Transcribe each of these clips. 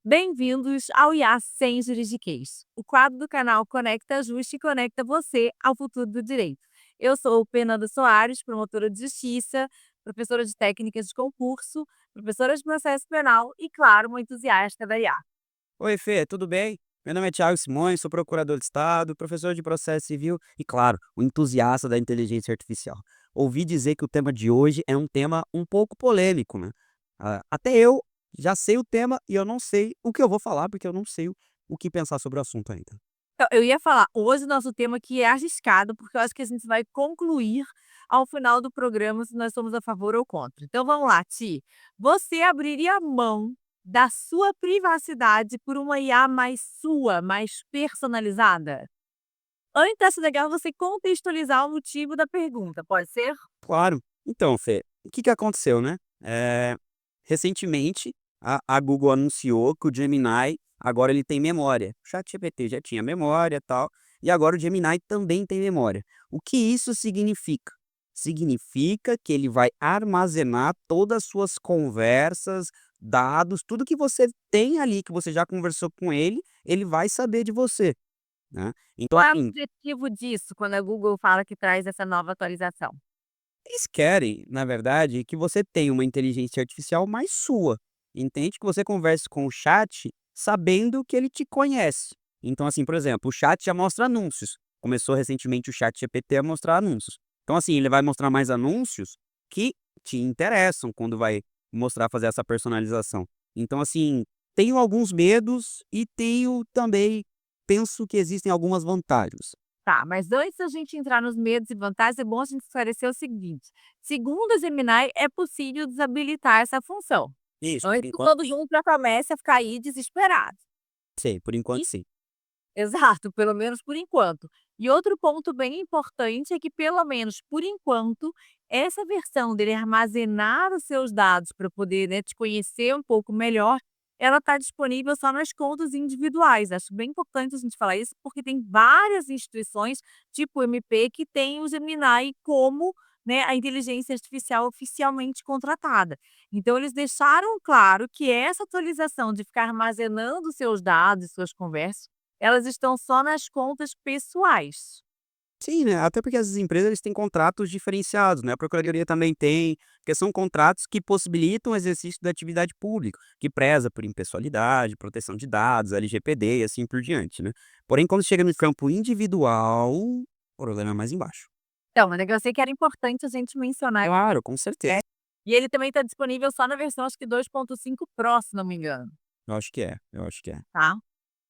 Bem-vindos ao IA Sem Juridiquês, o quadro do canal Conecta Justiça e conecta você ao futuro do direito. Eu sou Fernanda Soares, promotora de justiça, professora de técnicas de concurso, professora de processo penal e, claro, uma entusiasta da IA. Oi, Fê, tudo bem? Meu nome é Thiago Simões, sou procurador de Estado, professor de processo civil e, claro, um entusiasta da inteligência artificial. Ouvi dizer que o tema de hoje é um tema um pouco polêmico, né? Até eu já sei o tema e eu não sei o que eu vou falar, porque eu não sei o que pensar sobre o assunto ainda. Então, eu ia falar, hoje o nosso tema aqui é arriscado, porque eu acho que a gente vai concluir ao final do programa se nós somos a favor ou contra. Então vamos lá, Ti. Você abriria mão da sua privacidade por uma IA mais sua, mais personalizada? Antes acho legal você contextualizar o motivo da pergunta, pode ser? Claro. Então, Fê, o que que aconteceu, né? Recentemente, a Google anunciou que o Gemini agora ele tem memória. O ChatGPT já tinha memória e tal, e agora o Gemini também tem memória. O que isso significa? Significa que ele vai armazenar todas as suas conversas, dados, tudo que você tem ali, que você já conversou com ele vai saber de você, né? Então, Qual é o assim, objetivo disso quando a Google fala que traz essa nova atualização? eles querem, na verdade, que você tenha uma inteligência artificial mais sua, entende? Que você converse com o chat sabendo que ele te conhece. Então, assim, por exemplo, o chat já mostra anúncios. Começou recentemente o chat GPT a mostrar anúncios. Então, assim, ele vai mostrar mais anúncios que te interessam quando vai mostrar, fazer essa personalização. Então, assim, tenho alguns medos e tenho também, penso que existem algumas vantagens. Tá, mas antes da gente entrar nos medos e vantagens, é bom a gente esclarecer o seguinte: segundo a Gemini, é possível desabilitar essa função, Isso, por antes que enquanto, todo mundo já comece a ficar aí desesperado. sim, por enquanto E sim. exato, pelo menos por enquanto. E outro ponto bem importante é que, pelo menos por enquanto, essa versão dele armazenar os seus dados para poder, né, te conhecer um pouco melhor, ela está disponível só nas contas individuais. Acho bem importante a gente falar isso, porque tem várias instituições, tipo o MP, que tem o Gemini como, né, a inteligência artificial oficialmente contratada. Então, eles deixaram claro que essa atualização de ficar armazenando seus dados e suas conversas, elas estão só nas contas pessoais. Sim, né, até porque essas empresas eles têm contratos diferenciados, né, a procuradoria também tem, que são contratos que possibilitam o exercício da atividade pública, que preza por impessoalidade, proteção de dados, LGPD e assim por diante, né. Porém, quando chega no campo individual, o problema é mais embaixo. Então, mas é que eu sei que era importante a gente mencionar, Claro, com certeza. e ele também está disponível só na versão acho que 2.5 Pro, se não me engano, Eu acho que é. tá,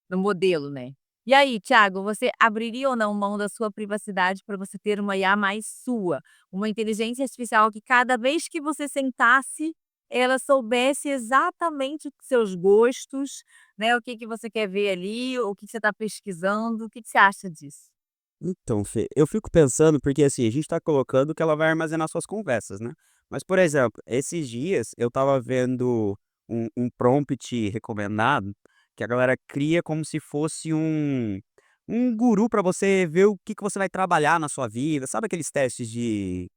no modelo, né. E aí, Thiago, você abriria ou não mão da sua privacidade para você ter uma IA mais sua, uma inteligência artificial que cada vez que você sentasse, ela soubesse exatamente os seus gostos, né, o que que você quer ver ali, o que que você está pesquisando, o que que você acha disso? Então, Fê, eu fico pensando, porque assim, a gente tá colocando que ela vai armazenar suas conversas, né? Mas, por exemplo, esses dias eu tava vendo um prompt recomendado que a galera cria como se fosse um guru pra você ver o que que você vai trabalhar na sua vida. Sabe aqueles testes de.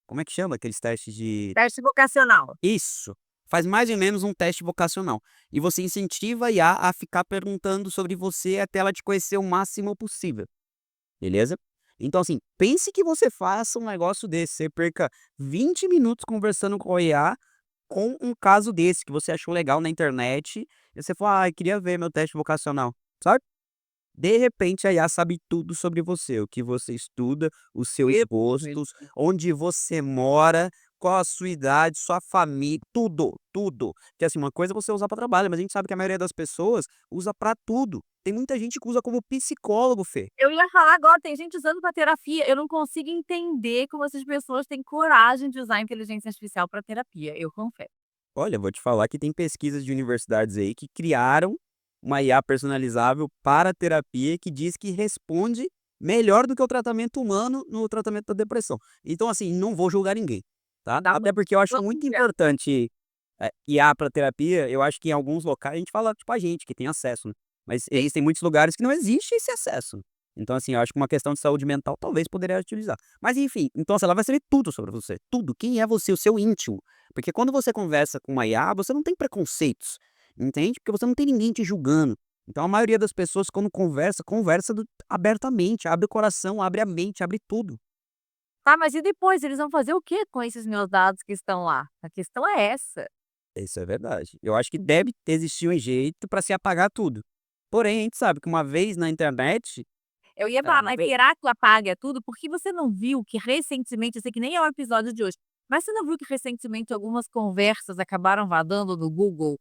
Como é que chama? Aqueles testes de. Teste vocacional. Isso! Faz mais ou menos um teste vocacional. E você incentiva a IA a ficar perguntando sobre você até ela te conhecer o máximo possível. Beleza? Então, assim, pense que você faça um negócio desse, você perca 20 minutos conversando com a IA com um caso desse que você achou legal na internet, e você fala: "Ai, queria ver meu teste vocacional", sabe? De repente a IA sabe tudo sobre você, o que você estuda, os seus gostos, onde você mora, qual a sua idade, sua família, tudo, tudo. Porque assim, uma coisa é você usar para trabalho, mas a gente sabe que a maioria das pessoas usa para tudo. Tem muita gente que usa como psicólogo, Fê. Eu ia falar agora, tem gente usando para terapia, eu não consigo entender como essas pessoas têm coragem de usar a inteligência artificial para terapia, eu confesso. Olha, vou te falar que tem pesquisas de universidades aí que criaram uma IA personalizável para terapia que diz que responde melhor do que o tratamento humano no tratamento da depressão. Então, assim, não vou julgar ninguém, tá? Dá Até uma porque eu acho vamos muito ver. importante IA para terapia. Eu acho que em alguns locais a gente fala, tipo, a gente que tem acesso, né? Mas existem muitos lugares que não existe esse acesso. Então, assim, eu acho que uma questão de saúde mental talvez poderia utilizar. Mas enfim, então assim, ela vai saber tudo sobre você, tudo. Quem é você, o seu íntimo. Porque quando você conversa com uma IA, você não tem preconceitos. entende? Porque você não tem ninguém te julgando. Então a maioria das pessoas quando conversa, conversa abertamente, abre o coração, abre a mente, abre tudo. Tá, mas e depois, eles vão fazer o quê com esses meus dados que estão lá? A questão é essa. Isso é verdade. Eu acho que deve existir um jeito para se apagar tudo. Porém, a gente sabe que uma vez na internet, Eu ia falar, mas será que apaga tudo? Porque você não viu que recentemente, eu sei que nem é o episódio de hoje, mas você não viu que recentemente algumas conversas acabaram vazando no Google,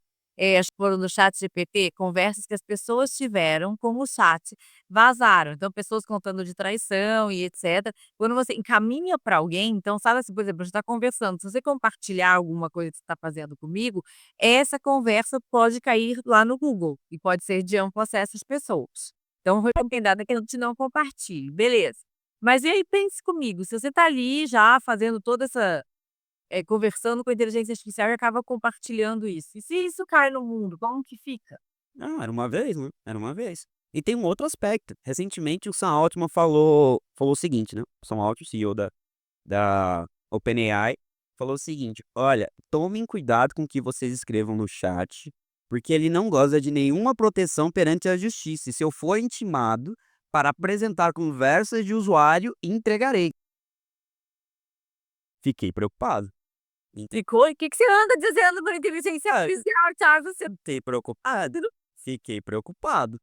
acho que foram no ChatGPT, conversas que as pessoas tiveram com o chat, vazaram. Então pessoas contando de traição e etcétera. Quando você encaminha para alguém, então sabe assim, por exemplo, a gente tá conversando, se você compartilhar alguma coisa que você está fazendo comigo, essa conversa pode cair lá no Google e pode ser de amplo acesso às pessoas. Então, recomendado é que a gente não compartilhe, beleza. Mas e aí pense comigo, se você está ali já fazendo toda essa conversando com a inteligência artificial e acaba compartilhando isso, e se isso cai no mundo, como que fica? não, era uma vez, né, era uma vez. E tem um outro aspecto, recentemente o Sam Altman falou o seguinte, né, o Sam Altman, CEO da OpenAI, falou o seguinte: "Olha, tomem cuidado com o que vocês escrevam no chat, porque ele não goza de nenhuma proteção perante a justiça, e se eu for intimado para apresentar conversas de usuário, entregarei". Fiquei preocupado. Ficou? E o que que você anda dizendo pra inteligência Ah, artificial, Thiago? Você fiquei preocupado, fiquei preocupado.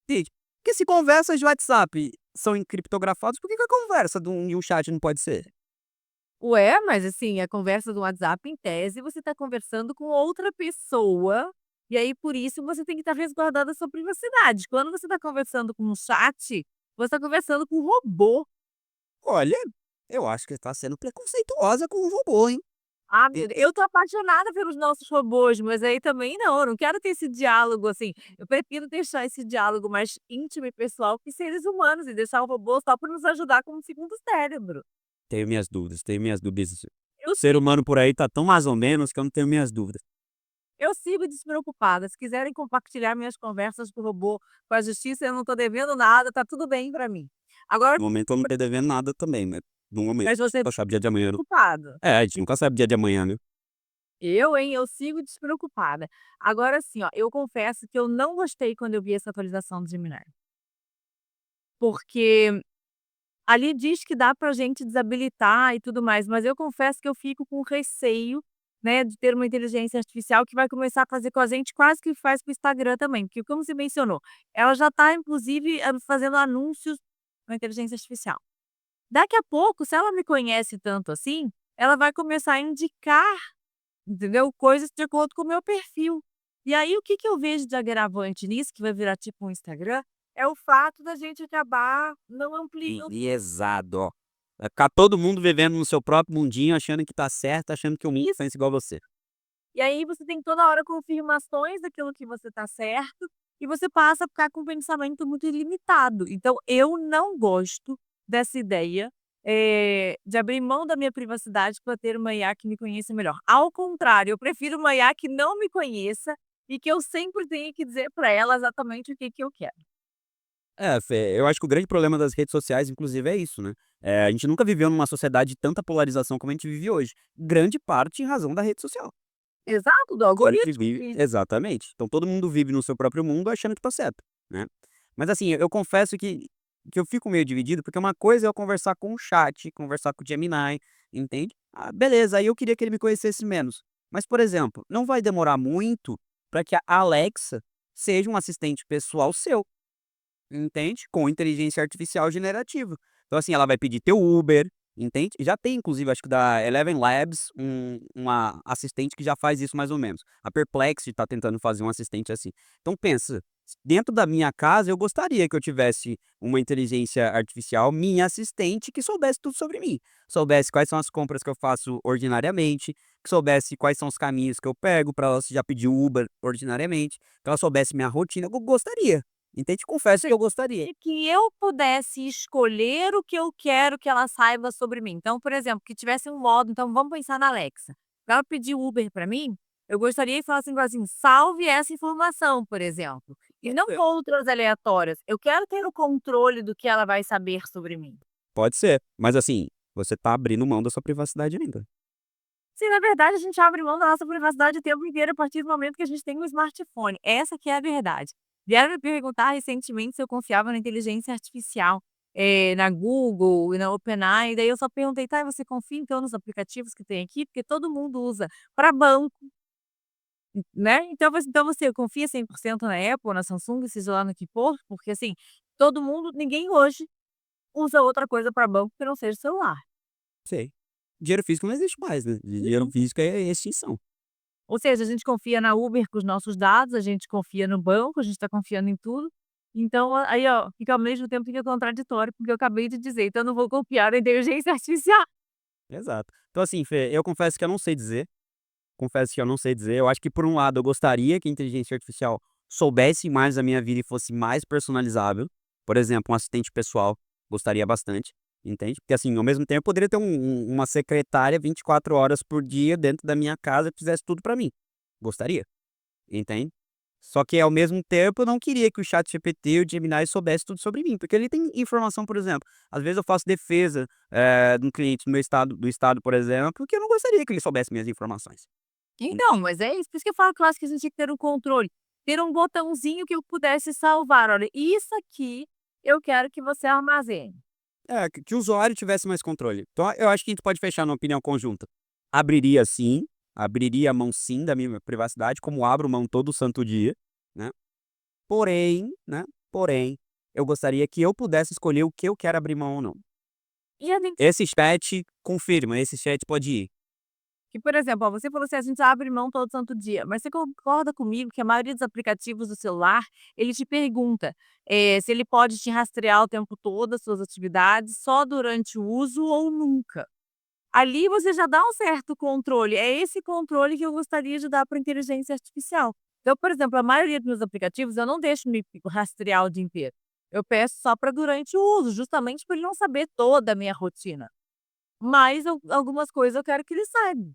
Gente, porque se conversas de WhatsApp são encriptografadas, por que que a conversa de um chat não pode ser? ué, mas assim, a conversa do WhatsApp, em tese, você está conversando com outra pessoa, e aí por isso você tem que estar resguardando a sua privacidade. Quando você está conversando com um chat, você está conversando com um robô. Olha, eu acho que está sendo preconceituosa com o robô, hein. Ah, meu Deus, eu tô apaixonada pelos nossos robôs, mas aí também não, eu não quero ter esse diálogo, assim, eu prefiro deixar esse diálogo mais íntimo e pessoal com seres humanos e deixar o robô só para nos ajudar como um segundo cérebro. Tenho minhas dúvidas, tenho minhas dúvidas. Eu O ser humano por aí tá tão mais ou menos que eu não tenho minhas dúvidas. eu sigo despreocupada, se quiserem compartilhar minhas conversas com o robô, com a justiça, eu não tô devendo nada, tá tudo bem pra mim. Agora No momento eu não tô devendo nada também, né, no momento. mas você Nunca sabe o dia de amanhã não. preocupado. É, a gente nunca sabe o dia de amanhã, né. Eu, hein, eu sigo despreocupada. Agora assim, ó, eu confesso que eu não gostei quando eu vi essa atualização do Gemini, porque ali diz que dá pra gente desabilitar e tudo mais, mas eu confesso que eu fico com receio, né, de ter uma inteligência artificial que vai começar a fazer com a gente quase que faz com o Instagram também, porque como você mencionou, ela já está inclusive, fazendo anúncios com a inteligência artificial. Daqui a pouco, se ela me conhece tanto assim, ela vai começar a indicar, entendeu, coisas de acordo com o meu perfil. E aí o que que eu vejo de agravante nisso, que vai virar tipo um Instagram, é o fato da gente acabar não ampliando. Enviesado, ó. Vai ficar todo mundo vivendo no seu próprio mundinho, achando que tá certo, achando que o mundo Isso. pensa igual você. E aí você tem toda hora confirmações daquilo que você está certo, e você passa a ficar com um pensamento muito ilimitado. Então eu não gosto dessa ideia, de abrir mão da minha privacidade para ter uma IA que me conheça melhor. Ao contrário, eu prefiro uma IA que não me conheça e que eu sempre tenha que dizer para ela exatamente o que que eu quero. É, Fê, eu acho que o grande problema das redes sociais, inclusive, é isso, né. A gente nunca viveu numa sociedade de tanta polarização como a gente vive hoje. Grande parte em razão da rede social. Exato, do A gente algoritmo. vive exatamente. Então todo mundo vive no seu próprio mundo achando que tá certo, né. Mas assim, eu confesso que eu fico meio dividido, porque uma coisa é eu conversar com o chat, conversar com o Gemini, entende. Ah, beleza, aí eu queria que ele me conhecesse menos. Mas, por exemplo, não vai demorar muito para que a Alexa seja um assistente pessoal seu. Entende? Com inteligência artificial generativa. Então, assim, ela vai pedir teu Uber, entende? Já tem, inclusive, acho que da Eleven Labs, uma assistente que já faz isso mais ou menos. A Perplexity está tentando fazer um assistente assim. Então, pensa, dentro da minha casa, eu gostaria que eu tivesse uma inteligência artificial, minha assistente, que soubesse tudo sobre mim. Soubesse quais são as compras que eu faço ordinariamente, que soubesse quais são os caminhos que eu pego para ela já pedir Uber ordinariamente, que ela soubesse minha rotina. Eu gostaria. Entende? Confesso que eu gostaria. E que eu pudesse escolher o que eu quero que ela saiba sobre mim. Então, por exemplo, que tivesse um modo, então vamos pensar na Alexa. Pra ela pedir Uber para mim, eu gostaria que falasse assim: "Salve essa informação", por exemplo, e não É. outras aleatórias. Eu quero ter o controle do que ela vai saber sobre mim. Pode ser, mas assim, você tá abrindo mão da sua privacidade ainda. Sim, na verdade a gente abre mão da nossa privacidade o tempo inteiro a partir do momento que a gente tem um smartphone, essa que é a verdade. Vieram me perguntar recentemente se eu confiava na inteligência artificial, na Google e na OpenAI, daí eu só perguntei: "Tá, e você confia então nos aplicativos que tem aqui?" Porque todo mundo usa para banco, né, então você confia 100% na Apple, na Samsung, seja lá no que for? Porque assim, todo mundo ninguém hoje usa outra coisa para banco que não seja o celular. Sei. Dinheiro físico não existe mais, né, dinheiro Uhum. físico é extinção. Ou seja, a gente confia na Uber com os nossos dados, a gente confia no banco, a gente está confiando em tudo. Então, aí, ó, fica ao mesmo tempo fica contraditório, porque eu acabei de dizer, então eu não vou confiar na inteligência artificial. Exato. Então assim, Fê, eu confesso que eu não sei dizer, confesso que eu não sei dizer, eu acho que por um lado eu gostaria que a inteligência artificial soubesse mais da minha vida e fosse mais personalizável, por exemplo, um assistente pessoal, gostaria bastante, entende? Porque assim, ao mesmo tempo eu poderia ter uma secretária 24 horas por dia dentro da minha casa que fizesse tudo pra mim, gostaria, entende? Só que ao mesmo tempo eu não queria que o ChatGPT e o Gemini soubesse tudo sobre mim, porque ele tem informação, por exemplo, às vezes eu faço defesa, de um cliente do estado, por exemplo, que eu não gostaria que ele soubesse minhas informações. Hum, Então, mas é isso, por isso que eu falo que eu acho que a gente tinha que ter um controle, ter um botãozinho que eu pudesse salvar, olha, isso aqui eu quero que você armazene. que o usuário tivesse mais controle. Então eu acho que a gente pode fechar numa opinião conjunta. Abriria sim, abriria a mão sim da minha privacidade, como abro mão todo santo dia, né, porém, eu gostaria que eu pudesse escolher o que eu quero abrir mão ou não. E a gente Esse chat confirma, esse chat pode ir. que, por exemplo, ó, você falou assim: "A gente abre mão todo santo dia", mas você concorda comigo que a maioria dos aplicativos do celular, ele te pergunta, se ele pode te rastrear o tempo todo as suas atividades, só durante o uso ou nunca. Ali você já dá um certo controle, é esse controle que eu gostaria de dar para a inteligência artificial. Então, por exemplo, a maioria dos meus aplicativos eu não deixo me rastrear o dia inteiro. Eu peço só para durante o uso, justamente para ele não saber toda a minha rotina. Mas algumas coisas eu quero que ele saiba.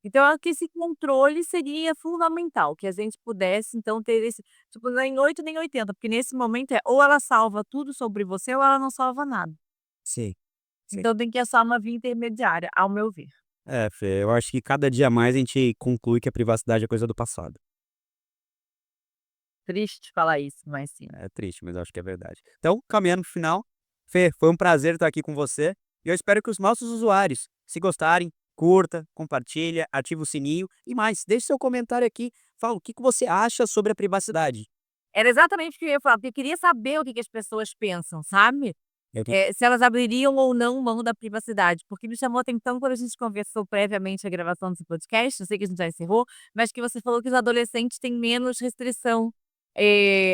Então, eu acho que esse controle seria fundamental, que a gente pudesse então ter esse tipo, nem 8 nem 80, porque nesse momento é ou ela salva tudo sobre você ou ela não salva nada. Sim, sim. Então tem que achar uma via intermediária, ao meu ver. É, Fê, eu acho que cada dia mais a gente conclui que a privacidade é coisa do passado. Triste falar isso, mas sim. É triste, mas eu acho que é verdade. Então, caminhando para o final, Fê, foi um prazer estar aqui com você e eu espero que os nossos usuários, se gostarem, curta, compartilha, ativa o sininho e mais, deixe seu comentário aqui, fala o que você acha sobre a privacidade. Era exatamente o que eu ia falar, porque eu queria saber o que que as pessoas pensam, sabe? Eu Se elas abririam ou não mão da privacidade, porque me chamou a atenção quando a gente conversou previamente a gravação desse podcast, eu sei que a gente já encerrou, mas que você falou que os adolescentes têm menos restrição,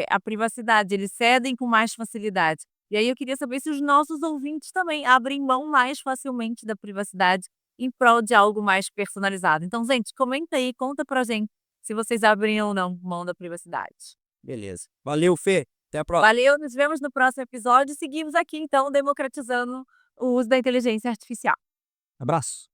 à privacidade, eles cedem com mais facilidade. E aí eu queria saber se os nossos ouvintes também abrem mão mais facilmente da privacidade em prol de algo mais personalizado. Então, gente, comenta aí, conta pra gente se vocês abrem ou não mão da privacidade. Beleza. Valeu, Fê. Até a próxima. Valeu, nos vemos no próximo episódio e seguimos aqui então democratizando o uso da inteligência artificial. Abraço.